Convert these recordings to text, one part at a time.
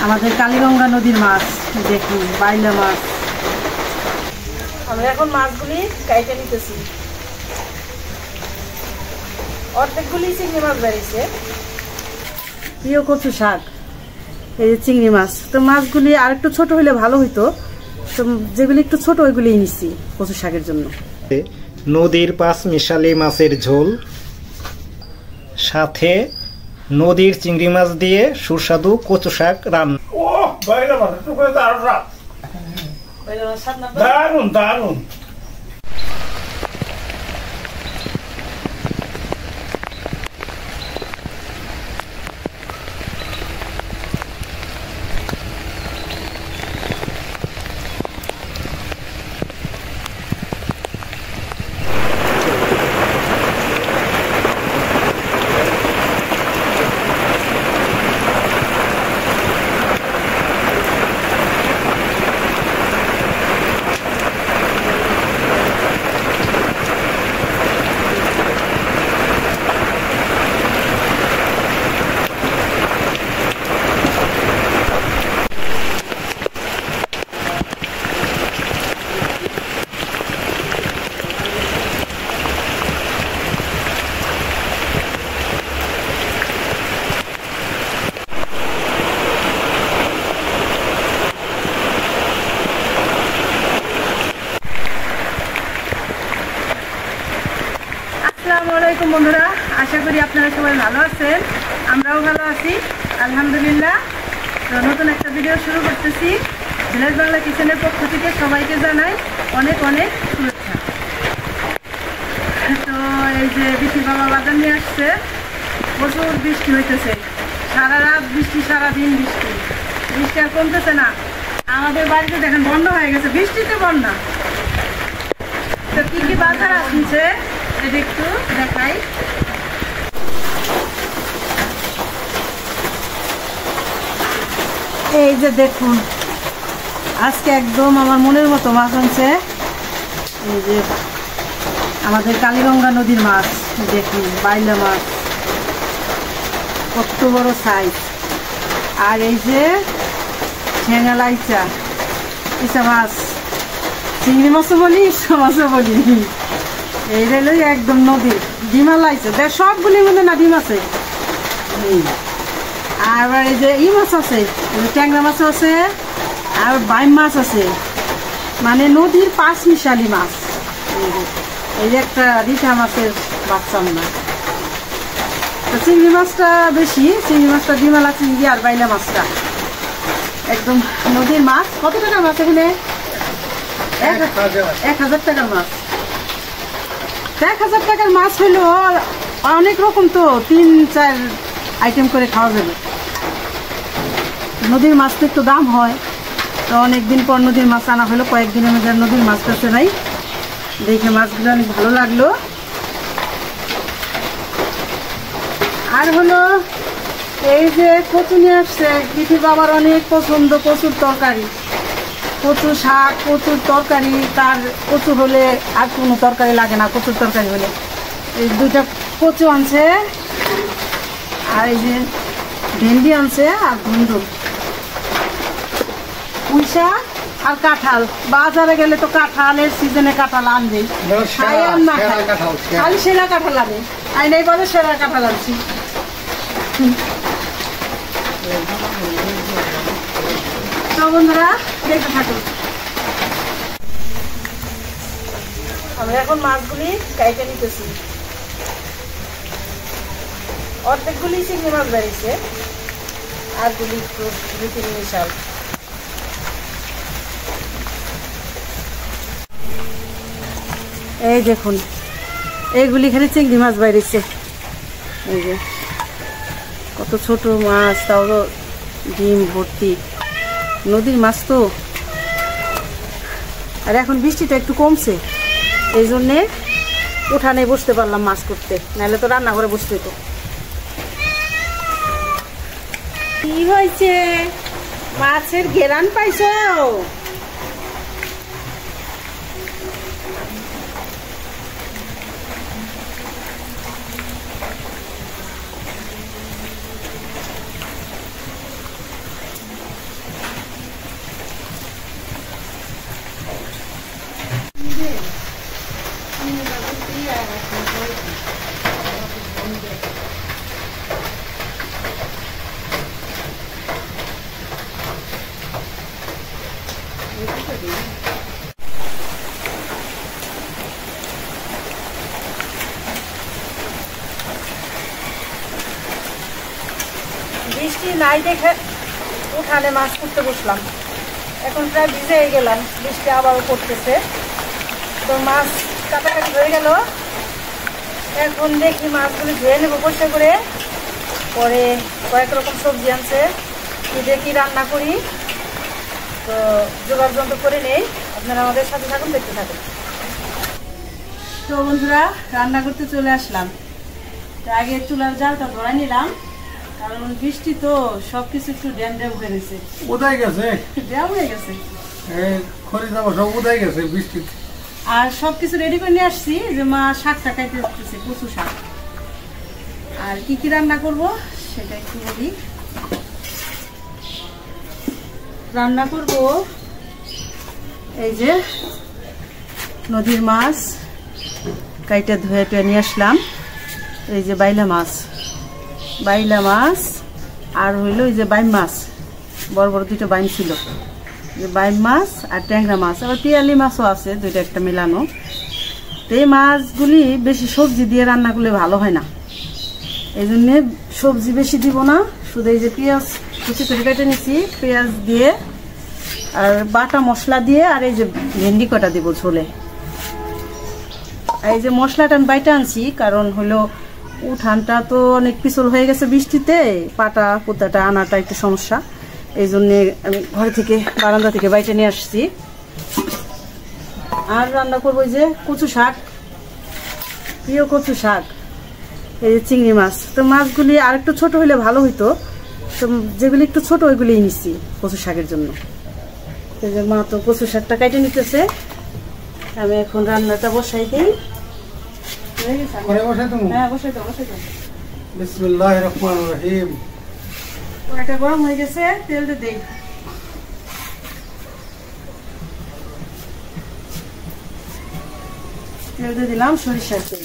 আমাদের কালীগঙ্গা নদীর মাছ দেখুন, বাইলা মাছ। আমরা এখন মাছগুলি কাইটে নিতেছি। অর্ধেকগুলি চিংড়ি মাছ বেরিয়েছে। প্রিয় কচু শাক, এই যে চিংড়ি মাছ। তো মাছগুলি আর একটু ছোট হলে ভালো হইতো, তো যেগুলি একটু ছোট ওইগুলি নিচ্ছি কচু শাকের জন্য। নদীর পাঁচ মিশালি মাছের ঝোল, সাথে নদীর চিংড়ি মাছ দিয়ে সুস্বাদু কচু শাক রান্না। দারুন দারুন। আসসালামু আলাইকুম বন্ধুরা, আশা করি আপনারা সবাই ভালো আছেন। আমরাও ভালো আছি আলহামদুলিল্লাহ। তো নতুন একটা ভিডিও শুরু করতেছি। ভিলেজ বাংলা কিচেনের পক্ষ থেকে সবাইকে জানাই অনেক অনেক শুভেচ্ছা। তো এই যে বৃষ্টি বাবা বাজার নিয়ে আসছে, প্রচুর বৃষ্টি হইতেছে, সারা রাত বৃষ্টি, সারাদিন বৃষ্টি, বৃষ্টি আর কমতেছে না। আমাদের বাড়িতে দেখেন বন্যা হয়ে গেছে, বৃষ্টিতে বন্যা। তো কি কি বাজার আসছে এটা একটু দেখাই। এই যে দেখুন, আজকে একদম আমার মনের মতো মাছ আনছে। এই যে আমাদের কালীগঙ্গা নদীর মাছ দেখুন, বাইলা মাছ, কত বড় সাইজ। আর এই যে ঝেঙা লাইচা, ইসা মাছ, চিংড়ি মাছও বলি, ইসা মাছও বলি। এই রেল একদম নদীর ডিমা লাইছে, দেখ সবগুলির মধ্যে না ডিম আছে। আবার এই যে ই মাছ আছে, ট্যাংরা মাছ আছে, আর বাইম মাছ আছে, মানে নদীর পাঁচ মিশালি মাছ। এই যে একটা রিঠা মাছের বাচ্চা না। তো চিংড়ি মাছটা বেশি, চিংড়ি মাছটা ডিমালা চিংড়ি, আর বাইলা মাছটা একদম নদীর মাছ। কত টাকার মাছ এখানে? 1000 টাকার মাছ। 1000 টাকার মাছ হইলো অনেক রকম, তো 3-4 আইটেম করে খাওয়া যাবে। নদীর মাছ তো একটু দাম হয়, তো অনেকদিন পর নদীর মাছ আনা হলো। কয়েকদিনের মধ্যে নদীর মাছ পেছে নাই, দেখে মাছগুলো অনেক ভালো লাগলো। আর হলো এই যে কচু নিয়ে আসছে, পৃথিবী বাবার অনেক পছন্দ, কচুর তরকারি, কচু শাক, কচুর তরকারি। তার কচু হলে আর কোনো তরকারি লাগে না, কচুর তরকারি হলে। এই 2টা কচু আনছে, আর এই যে ভেন্ডি আনছে, আর ধুন্দুল, পুঁই শাক আর কাঁঠাল। বাজারে গেলে তো কাঁঠালের সিজনে কাঁঠাল আনবে, খালি সেরা কাঁঠাল আনে। আইন এই বলে সেরা কাঁঠাল আনছি। তো বন্ধুরা দেখতে থাকুন। আমরা এখন মাছগুলি কাইটে নিতেছি। অর্ধেকগুলি চিংড়ি মাছ বেরিয়েছে, আর গুলি একটু রুটিন মিশাল। এই দেখুন, এইগুলি খালি চিংড়ি মাছ বেরিয়েছে। এই যে কত ছোট মাছ, তাও ডিম ভর্তি, নদীর মাছ তো। আর এখন বৃষ্টিটা একটু কমছে, এই জন্যে উঠানে বসতে পারলাম মাছ করতে, নাহলে তো রান্নাঘরে বসতে তো। কি হয়েছে, মাছের ঘেরান পাইছো? বৃষ্টি নাই দেখে উঠানে মাছ করতে বসলাম। এখন প্রায় ভিজে গেলাম, বৃষ্টি আবারও পড়তেছে। তো মাছ কাটাকাটি হয়ে গেল। এখন দেখি মাছগুলো ধুয়ে নেবো পরিষ্কার করে। পরে কয়েক রকম সবজি আনছে, কি রান্না করি তো জোগাড় যন্ত্র করে নেই। আপনারা আমাদের সাথে থাকুন, দেখতে থাকুন। তো বন্ধুরা, রান্না করতে চলে আসলাম। আগে চুলার জালটা ধরা নিলাম, কারণ বৃষ্টি তো সবকিছু একটু ড্যাম ড্যাম হয়ে গেছে। উদাই গেছে, ড্যাম হয়ে গেছে, খড়ি যাবো সব উদাই গেছে বৃষ্টিতে। আর সবকিছু রেডি করে নিয়ে আসছি। যে মা শাকটা খাইতে দিতেছে, কচু শাক। আর কি রান্না করব সেটা একটু বলি। রান্না করব এই যে নদীর মাছ কাইটা ধুয়ে টুয়ে নিয়ে আসলাম। এই যে বাইলা মাছ আর হইলো এই যে বাইম মাছ, বড় বড় দুটো বাইম ছিল। যে বাইম মাছ আর ট্যাংরা মাছ, আবার পিয়ালি মাছও আছে, দুইটা একটা মেলানো। তো এই মাছগুলি বেশি সবজি দিয়ে রান্না করলে ভালো হয় না, এই জন্যে সবজি বেশি দিব না। শুধু এই যে পেঁয়াজ কুচি করে কেটে নিচ্ছি, পেঁয়াজ দিয়ে আর বাটা মশলা দিয়ে, আর এই যে ভেন্ডি কটা দিব ঝোলে। এই যে মশলাটা আমি বাইটা আনছি, কারণ হলো উঠানটা তো অনেক পিছল হয়ে গেছে বৃষ্টিতে, পাটা কোথাটা আনাটা একটু সমস্যা। এই জন্যে আমি ঘর থেকে বারান্দা থেকে বাইটা নিয়ে আসছি। আর রান্না করবো এই যে কচু শাক, প্রিয় কচু শাক, এই যে চিংড়ি মাছ। তো মাছগুলি আর একটু ছোট হইলে ভালো হইতো, তো যেগুলি একটু ছোট ওইগুলি নিচ্ছি কচু শাকের জন্য। এই যে মা তো কচু শাকটা কেটে নিতেছে, আমি এখন রান্নাটা বসাই দিই। হ্যাঁ, বসাই দাও। বিসমিল্লাহির রহমানির রহিম। কড়াইটা গরম হয়ে গেছে, তেল দিয়ে দেই। তেল দিয়ে দিলাম সরিষার তেল।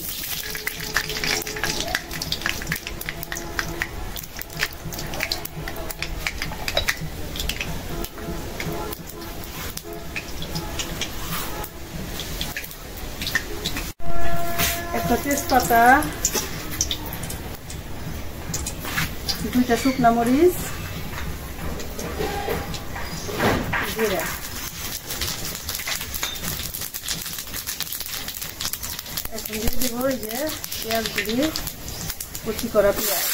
একটা তেজপাতা, দুইটা শুকনা মরিচ, জিরা। এখন দিয়ে দিব ওই যে পেঁয়াজ দিয়ে কুচি করা পেঁয়াজ।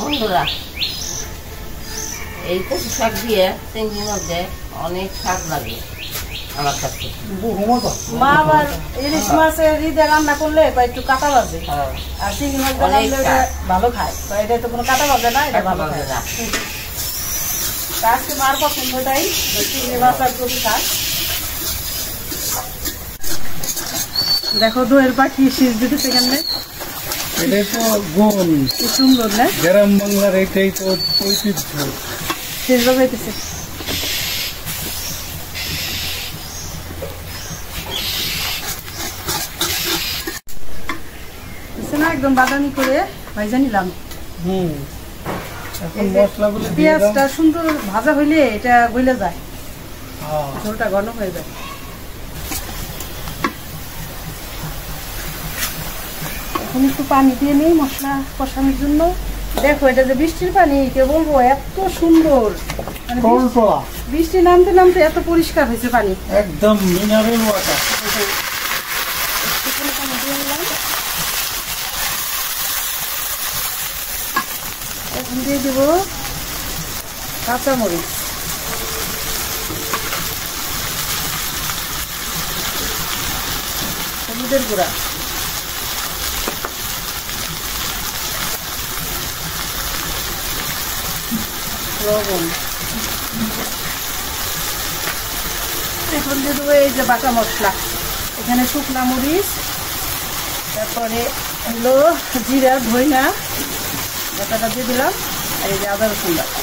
বন্ধুরা, এই কচু শাক দিয়ে চিংড়ি মাছ দিয়ে অনেক স্বাদ লাগে আমার কাছে। মা আবার ইলিশ মাছের হৃদয় রান্না করলে একটু কাটা বাজে, আর চিংড়ি মাছ বানালে ভালো খায়। এটা তো কোনো কাটা বাজে না, এটা ভালো খায় না। আজকে মার পছন্দটাই চিংড়ি মাছ আর কচু শাক। দেখো দোয়ের পাখি শীষ দিতে সেখানে, এটাই তো গুণ, কি সুন্দর না গ্রাম বাংলার, এটাই তো ঐতিহ্য। শেষ বাজাইতেছে। না একদম বাদামি করে ভাইজা নিলাম। এখন মশলাগুলো দিয়ে দাও। পেঁয়াজটা সুন্দর ভাজা হইলে এটা গলে যায়, ঝোলটা ঘন হয়ে যায়। এখন একটু পানি দিয়ে নেই মশলা কষানোর জন্য। দেখো এটা যে বৃষ্টির পানি, কে বলবো এত সুন্দর, মানে বৃষ্টি নামতে নামতে এত পরিষ্কার হয়েছে পানি, একদম মিনারেল ওয়াটার। এখন দিয়ে দেব কাঁচামরিচ, হলুদের গুঁড়া, লবণ, এখন দিয়ে দেবো এই যে বাটা মশলা, এখানে শুকনা মরিচ, তারপরে হলো জিরা ধইনা বাটাটা দিয়ে দিলাম, আর এই যে আদা রসুন বাটা।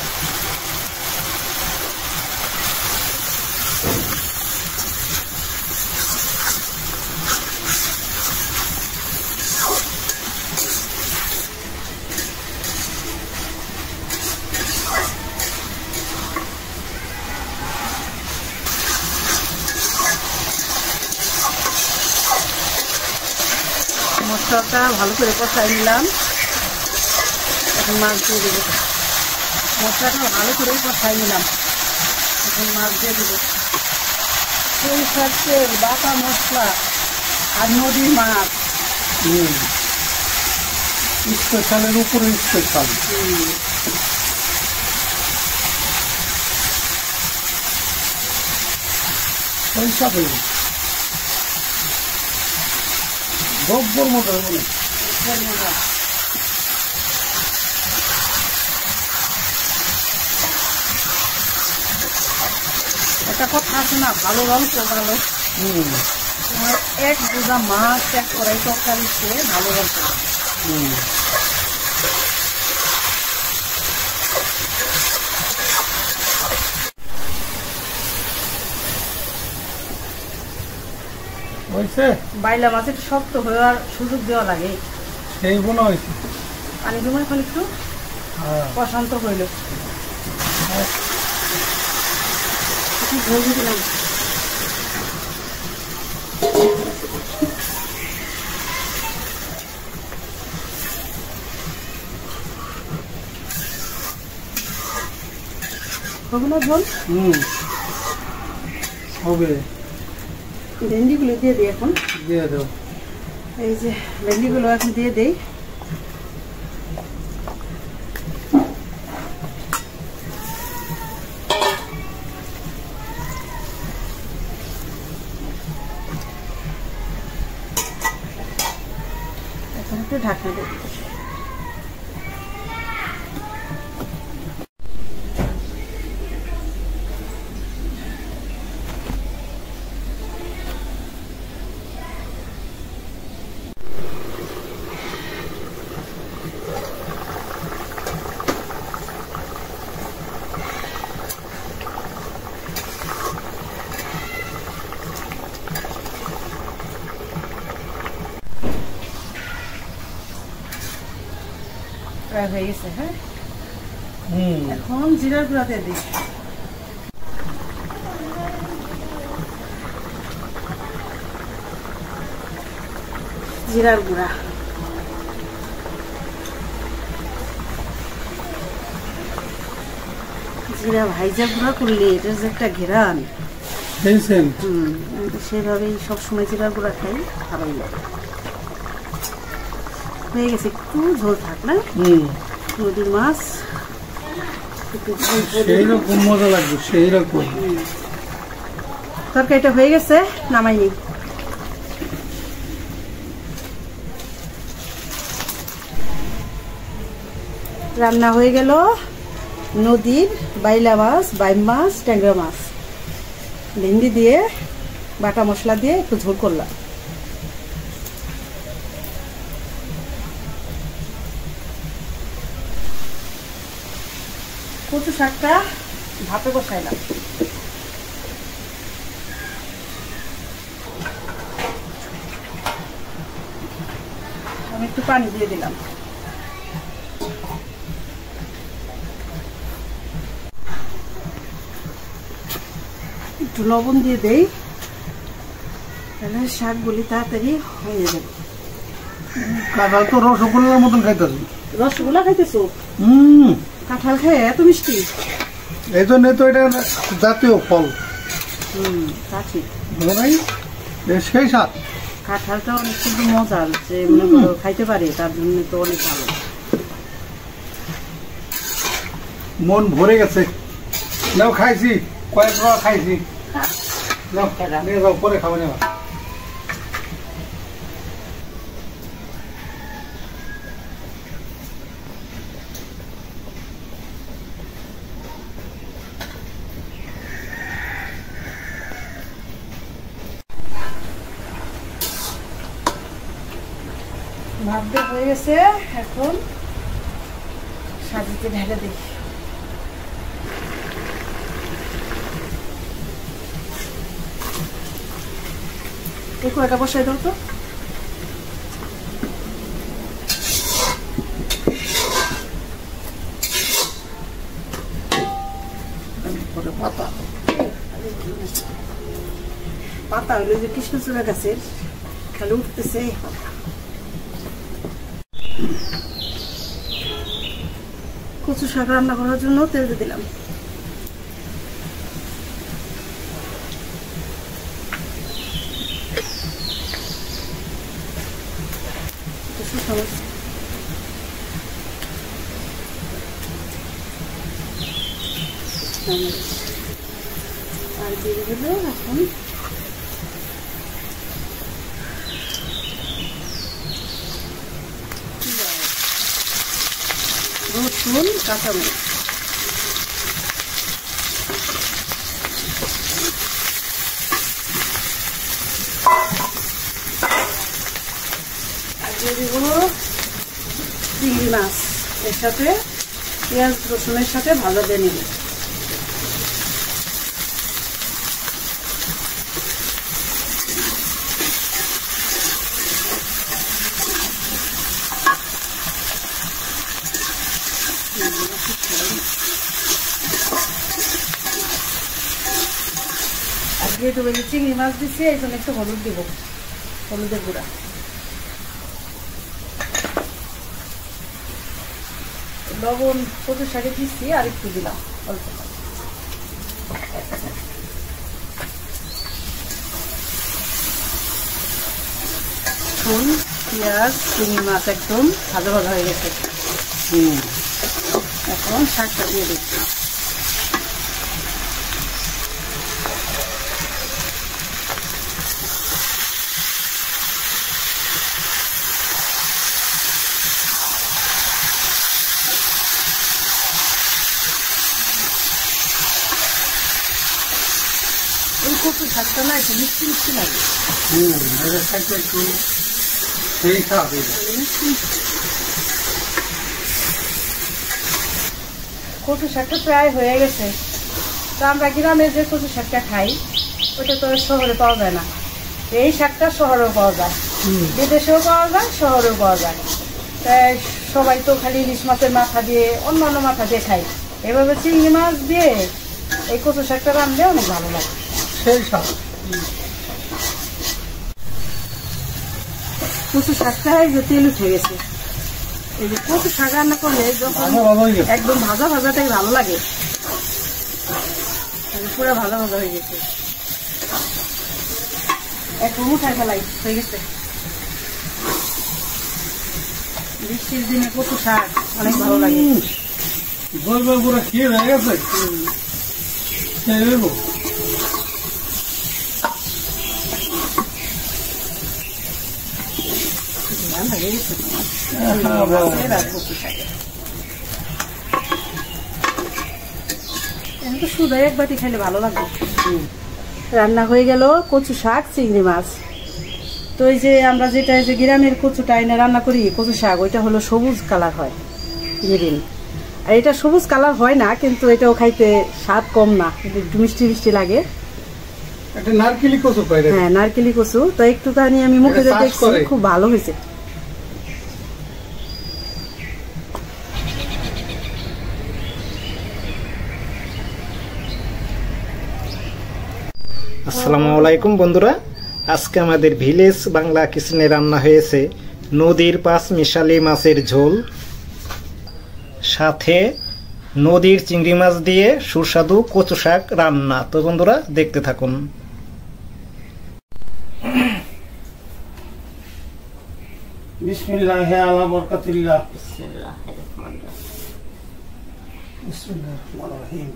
মশলাটা ভালো করে কষাই নিলাম, এখন মাছ দিয়ে দেবো। মশলাটা ভালো করে কষাই নিলাম, এখন মাছ দিয়ে দেবো। সরিষার তেল, বাটা মশলা আর নদীর মাছ। স্পেশালের উপরে স্পেশাল। সরিষা তেল দ্রব্যর মতো মনে। একটা কথা আছে না, ভালো গল্প ভালো। তোমার এক বোঝা মাছ এক কড়াই তরকারি খেয়ে ভালো গল্প। হয়েছে বাইলা মাছ একটু শক্ত হওয়ার সুযোগ দেওয়া লাগে। সেই মনে হয়েছে। পানি জমা এখন একটু প্রশান্ত হইল, একটু ঝোল দিয়ে দিলাম। হবে না ঝোল? হবে। ভেন্ডিগুলো দিয়ে দিই এখন। দিয়ে দাও। এই যে ভেন্ডিগুলো এখন দিয়ে দিই। এখন একটু ঢাকনা দেব। প্রায় হয়ে গেছে। হ্যাঁ, এখন জিরার গুঁড়া দিয়ে দিই। জিরার গুঁড়া, জিরা ভাইজা গুঁড়া করলে এটা যে একটা ঘেরান। খেয়েছেন? আমি তো সেভাবেই সবসময় জিরার গুঁড়া খাই, খাবাই না। হয়ে গেছে, একটু ঝোল থাক না, নদীর মাছ সেই রকম মজা লাগবে, সেই রকম। তরকারিটা হয়ে গেছে, নামাই নিই। রান্না হয়ে গেল নদীর বাইলা মাছ, বাইম মাছ, ট্যাংরা মাছ, ভেন্ডি দিয়ে বাটা মশলা দিয়ে একটু ঝোল করলাম। কচু শাকটা ভাপে বসাইলাম। আমি একটু পানি দিয়ে দিলাম। একটু লবণ দিয়ে দেই, তাহলে শাকগুলি তাড়াতাড়ি হয়ে যাবে। কাঁঠাল তো রসগোল্লার মতন খাইতেছি। রসগোল্লা খাইতেছো? কাঁঠাল খায় এত মিষ্টি? এই জন্যই তো এটা জাতীয় ফল। তা ঠিক। নাই সেই স্বাদ। কাঁঠালটা অনেক কিন্তু মজার, যে মনে করো খাইতে পারে তার জন্য তো অনেক ভালো। মন ভরে গেছে। নাও খাইছি, কয়েকবার খাইছি। নাও নিয়ে যাও, পরে খাবার নেওয়া। ভাত দেওয়া হয়ে গেছে, এখন সাজিতে ঢেলে দিই। একটু এটা বসাই দাও তো। পাতা হইলো যে কৃষ্ণচূড়া গাছের, খালি উঠতেছে। কচু শাক রান্না করার জন্য তেল দিয়ে দিলাম। আর দিয়ে দিল এখন রসুন, কাঁচামরিচ। আর দিয়ে দিব চিংড়ি মাছ, এর সাথে পেঁয়াজ রসুনের সাথে ভাজা দিয়ে নিব। আর যেহেতু চিংড়ি মাছ দিচ্ছি, এই জন্য একটু হলুদ দিব, হলুদের গুঁড়া। লবণ কচু শাকে দিচ্ছি, আর একটু দিলাম অল্প। পেঁয়াজ চিংড়ি মাছ একদম ভাজা ভাজা হয়ে গেছে। এখন শাকটা দিয়ে দিচ্ছি। এই কচু শাকটা না একটু মিষ্টি মিষ্টি লাগে। শাকটা একটু সেই খাবে। কচু শাকটা প্রায় হয়ে গেছে। তো আমরা গ্রামে যে কচু শাকটা খাই, ওটা তো শহরে পাওয়া যায় না। এই শাকটা শহরেও পাওয়া যায়, বিদেশেও পাওয়া যায়, শহরেও পাওয়া যায়। তাই সবাই তো খালি ইলিশ মাছের মাথা দিয়ে, অন্যান্য মাথা দিয়ে খাই। এভাবে চিংড়ি মাছ দিয়ে এই কচু শাকটা রান্নলে অনেক ভালো লাগে। সেই শাক কচু শাকটা এই যে তেল উঠে গেছে। এই যে কচু শাক রান্না করলে যখন একদম ভাজা ভাজাটাই ভালো লাগে, পুরো ভাজা ভাজা হয়ে গেছে। এখন উঠায় ফেলাই হয়ে গেছে। বৃষ্টির দিনে কচু শাক অনেক ভালো লাগে। গল্প পুরো খেয়ে হয়ে গেছে। শুধু এক বাটি খাইলে ভালো লাগবে। রান্না হয়ে গেল কচু শাক চিংড়ি মাছ। তো এই যে আমরা যেটা যে গ্রামের কচুটা এনে রান্না করি কচু শাক, ওইটা হলো সবুজ কালার হয় গ্রিন। আর এটা সবুজ কালার হয় না, কিন্তু এটাও খাইতে স্বাদ কম না, একটু মিষ্টি মিষ্টি লাগে। নারকেলি কচু, হ্যাঁ নারকেলি কচু। তো একটুখানি আমি মুখে দিয়ে দেখছি, খুব ভালো হয়েছে। আসসালামু আলাইকুম বন্ধুরা, আজকে আমাদের ভিলেজ বাংলা কিচেনে রান্না হয়েছে নদীর পাঁচ মিশালি মাছের ঝোল, সাথে নদীর চিংড়ি মাছ দিয়ে সুস্বাদু কচু শাক রান্না। তো বন্ধুরা দেখতে থাকুন। বিসমিল্লাহ আলা বরকাতিল্লাহ। বিসমিল্লাহির রহমানির রহিম। বিসমিল্লাহির রহমানির রহিম।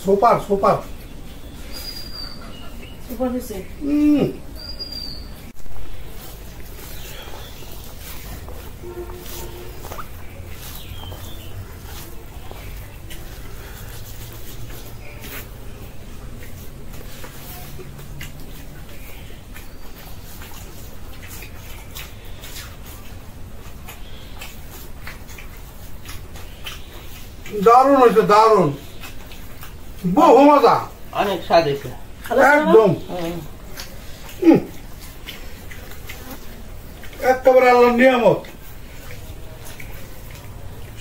সুপার সুপার সুপার হয়েছে। দারুণ হয়েছে, দারুণ, বহু মজা, অনেক স্বাদ হয়েছে। একদম একেবারে আল্লাহর নিয়ামত,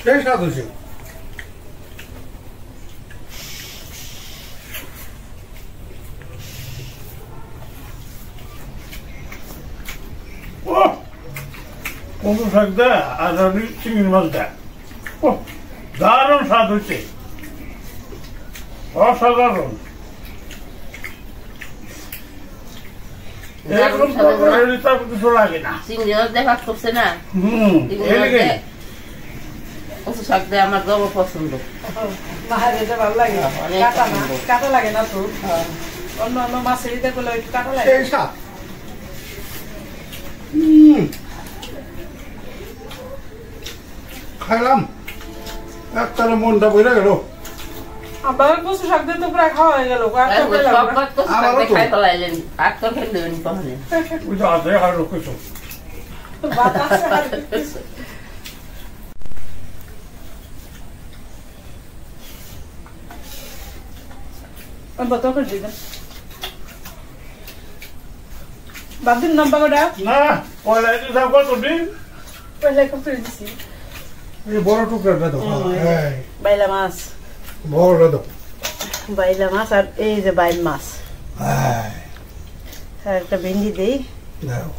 সেই স্বাদ হয়েছে। কচু শাক দেয় আর চিংড়ি মাছ দেয়, দারুণ স্বাদ হচ্ছে, অসাধারণ। এরকম তরকারি তার কিছু লাগে না। চিংড়ি মাছ দেখা করছে না, কচু শাক দেয় আমার জব পছন্দ। এটা ভালো লাগে, অনেক কাটা না, পছন্দ। কাটা লাগে না তো। অন্য অন্য মাছের ইতে করলে একটু কাটা লাগে। সেই স্বাদ। খাইলাম, একবারে মনটা বইরা গেল। আবার কচু শাক দিয়ে তো প্রায় খাওয়া হয়ে গেল। আর তো পেলাম সব না। ভাত কচু শাক দিয়ে খাই ফেলাইলেন, আর তো খেলেন কখনো। ওই যে আছে আরো কিছু। ভাত আছে আর কিছু। বাদ করে দিবেন। বাদ দিন নাম্বা কটা না পয়লা দিন কতদিন পয়লা করে দিছি। এই বড় টুকরাটা দাও, এই বাইলা মাছ, বড়টা দাও। বাইলা মাছ আর এই যে বাইল মাছ এই, আর একটা ভেন্ডি দেই। দাও।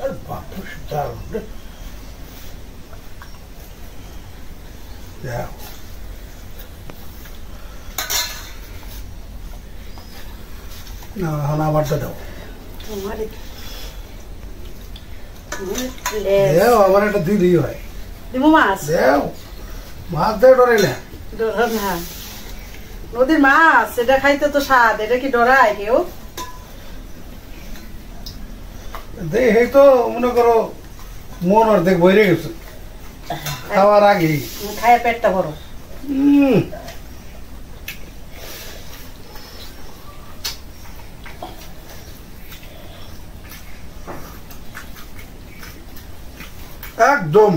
আরে বাপরে, দারুণ রে। দাও। না, এখন আমারটা দাও। দেও, আমার একটা দিলেই হয়। দিমু মাছ দেও, মাছ দেও, ডরে না। ডরার না, নদীর মাছ এটা খাইতে তো স্বাদ। এটা কি ডরায় কেউ? এই তো মনে করো মন অর্ধেক বইরে গেছে খাওয়ার আগেই। খায় পেটটা বড়। একদম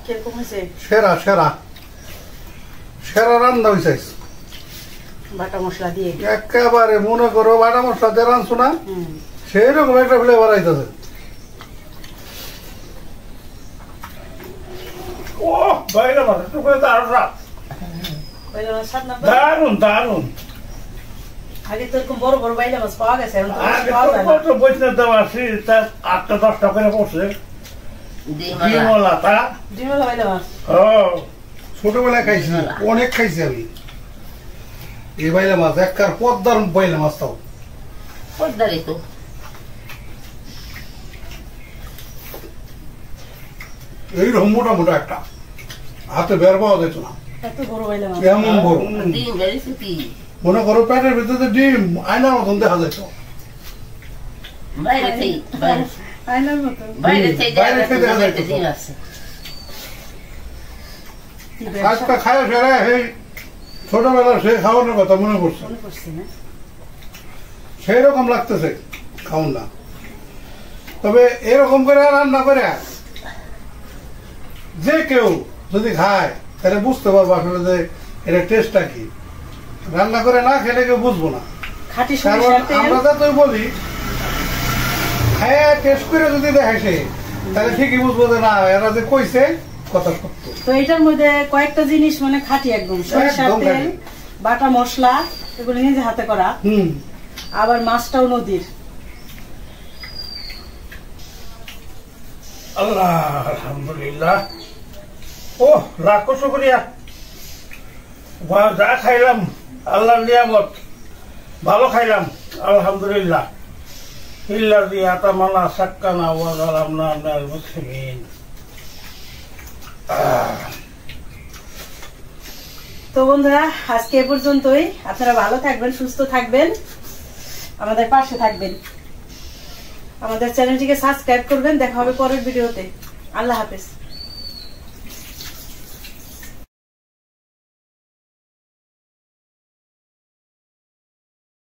কিরকম হয়েছে? সেরা সেরা সেরা রান্না হয়েছে, বাটা মশলা দিয়ে। একেবারে মনে করো বাটা মশলা দিয়ে রাঁধছো না, সেই রকম একটা ফ্লেভার আইতেছে। ও বাইরে মাছ একটু করে দারুণ স্বাদ, বাইলা মাছ স্বাদ না? দারুণ দারুণ। আগে তো এরকম বড় বড় বাইলা মাছ পাওয়া গেছে, এখন তো আগে পাওয়া যায় না। কত বৈষ্ণব দেওয়া আছে, তার 8-10 করে পড়ছে ডিমলা তা। ডিমলা বাইলা মাছ ও ছোটবেলায় খাইছি, অনেক খাইছি আমি এই বাইলা মাছ, একবার পদ্মার বাইলা মাছ। তাও পদ্মারই তো এইরকম মোটা মোটা একটা, হাতে বের পাওয়া যেত না, এত বড় বাইলা মাছ। এমন বড়। ডিম বেরিয়েছে কি মনে করো পেটের ভিতরে ডিম আয়নার মতন দেখা যেত। বাইরে থেকে আয়নার মতো। বাইরে থেকে বাইরে থেকে দেখা যায় তো। ডিম আছে। আজকে খায় ফেরা সেই ছোটবেলার সেই খাওয়ানোর কথা মনে করছে, মনে করছি না? সেই রকম লাগতেছে খাওন না। তবে এরকম করে রান্না করে যে কেউ যদি খায় তাহলে বুঝতে পারবো আসলে যে এটা টেস্টটা কি। রান্না করে না খেলে কেউ বুঝবো না। খাঁটি কারণ সরিষার তেল। আমরা যতই বলি খায় টেস্ট করে যদি দেখে সে, তাহলে ঠিকই বুঝবো যে না এরা যে কইছে কথা সত্য। তো এটার মধ্যে কয়েকটা জিনিস মানে খাঁটি একদম। সরিষার একদম তেল, খাঁটি। বাটা মশলা, এগুলো নিজে হাতে করা, আবার মাছটাও নদীর। আল্লাহ আলহামদুলিল্লাহ। ও লাখো শুকরিয়া, যা খাইলাম আল্লাহর নিয়ামত, ভালো খাইলাম আলহামদুলিল্লাহ। ইল্লাযী আতামানা সাক্কানা ওয়া যালামনা মিনাল মুসলিমিন। তো বন্ধুরা আজকে এ পর্যন্তই। আপনারা ভালো থাকবেন, সুস্থ থাকবেন, আমাদের পাশে থাকবেন, আমাদের চ্যানেলটিকে সাবস্ক্রাইব করবেন। দেখা হবে পরের ভিডিওতে। আল্লাহ হাফেজ।